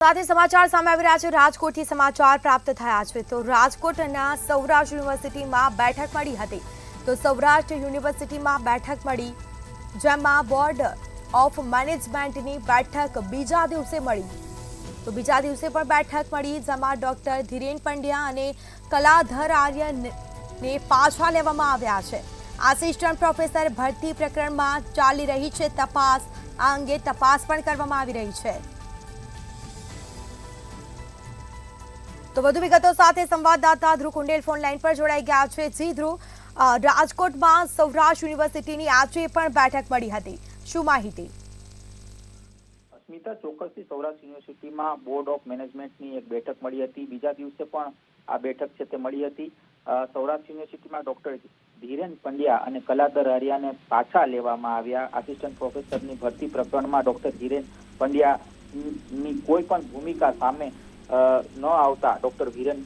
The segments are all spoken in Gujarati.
સાથે સમાચાર સામે આવી રહ્યા છે। રાજકોટથી સમાચાર પ્રાપ્ત થયા છે તો રાજકોટના સૌરાષ્ટ્ર યુનિવર્સિટીમાં બેઠક મળી હતી। તો સૌરાષ્ટ્ર યુનિવર્સિટીમાં બેઠક મળી, જેમાં બોર્ડ ઓફ મેનેજમેન્ટની બેઠક બીજા દિવસે મળી। તો બીજા દિવસે પણ બેઠક મળી, જેમાં ડોક્ટર ધીરેન પંડ્યા અને કલાધર આર્યને પાછા લેવામાં આવ્યા છે। આસિસ્ટન્ટ પ્રોફેસર ભરતી પ્રકરણમાં ચાલી રહી છે તપાસ। આ અંગે તપાસ પણ કરવામાં આવી રહી છે। તો વધુ વિગતો સાથે સંવાદદાતા ધ્રુવ કુંડેલ ફોન લાઈન પર જોડાઈ ગયા છે। જી ધ્રુવ, રાજકોટમાં સૌરાષ્ટ્ર યુનિવર્સિટીની આજે પણ બેઠક મળી હતી, શું માહિતી? સ્મિતા, ચોક્કસથી સૌરાષ્ટ્ર યુનિવર્સિટીમાં બોર્ડ ઓફ મેનેજમેન્ટની એક બેઠક મળી હતી। બીજા દિવસે પણ આ બેઠક છે તે મળી હતી। સૌરાષ્ટ્ર યુનિવર્સિટીમાં ડોક્ટર ધીરેન પંડ્યા અને કલાધર આર્યાને પાછા લેવામાં આવ્યા। આસિસ્ટન્ટ પ્રોફેસરની ભરતી પ્રકરણમાં ડોક્ટર ધીરેન પંડ્યાની કોઈ પણ ભૂમિકા સામે ન આવતા ડોક્ટર ધીરેન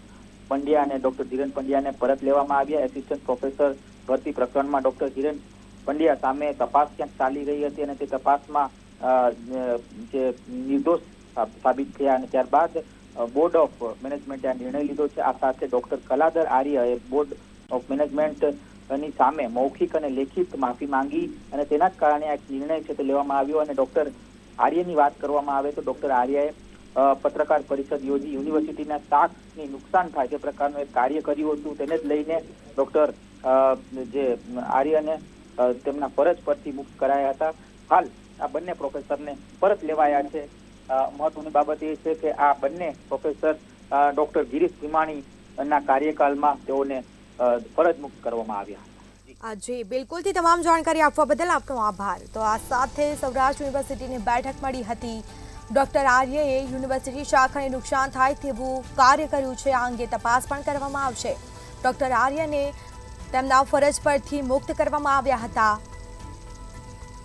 પંડ્યા અને ડોક્ટર ધીરેન પંડ્યાને પરત લેવામાં આવ્યા। એસિસ્ટન્ટ પ્રોફેસર ભરતી પ્રકરણમાં ડોક્ટર ધીરેન પંડ્યા સામે તપાસ ક્યાંક ચાલી રહી હતી અને તે તપાસમાં જે નિર્દોષ સાબિત થયા અને ત્યારબાદ બોર્ડ ઓફ મેનેજમેન્ટે આ નિર્ણય લીધો છે। આ સાથે ડોક્ટર કલાધર આર્યએ બોર્ડ ઓફ મેનેજમેન્ટની સામે મૌખિક અને લેખિત માફી માંગી અને તેના જ કારણે આ નિર્ણય છે તે લેવામાં આવ્યો। અને ડોક્ટર આર્યની વાત કરવામાં આવે તો ડોક્ટર આર્યએ પત્રકાર પરિષદ યોજી યુનિવર્સિટીના સ્ટાફને નુકસાન થાય તે પ્રકારનું એક કાર્ય કર્યું હતું। તેને જ લઈને ડોક્ટર જે આર્યને તેમના ફરજ પરથી મુક્ત કરાયા હતા। હાલ આ બંને પ્રોફેસરને પરત લેવાયા છે। મહત્વની બાબત એ છે કે આ બંને પ્રોફેસર ડોક્ટર ગિરીશ ભીમાણીના કાર્યકાળમાં તેઓને ફરજ મુક્ત કરવામાં આવ્યા। જી બિલકુલથી તમામ જાણકારી આપવા બદલ આપનો આભાર। તો આ સાથે સૌરાષ્ટ્ર યુનિવર્સિટીની બેઠક મળી હતી। ડોક્ટર આર્યએ યુનિવર્સિટી શાખાને નુકસાન થાય તેવું કાર્ય કર્યું છે। આ અંગે તપાસ પણ કરવામાં આવશે। ડોક્ટર આર્યને તેમના ફરજ પરથી મુક્ત કરવામાં આવ્યા હતા।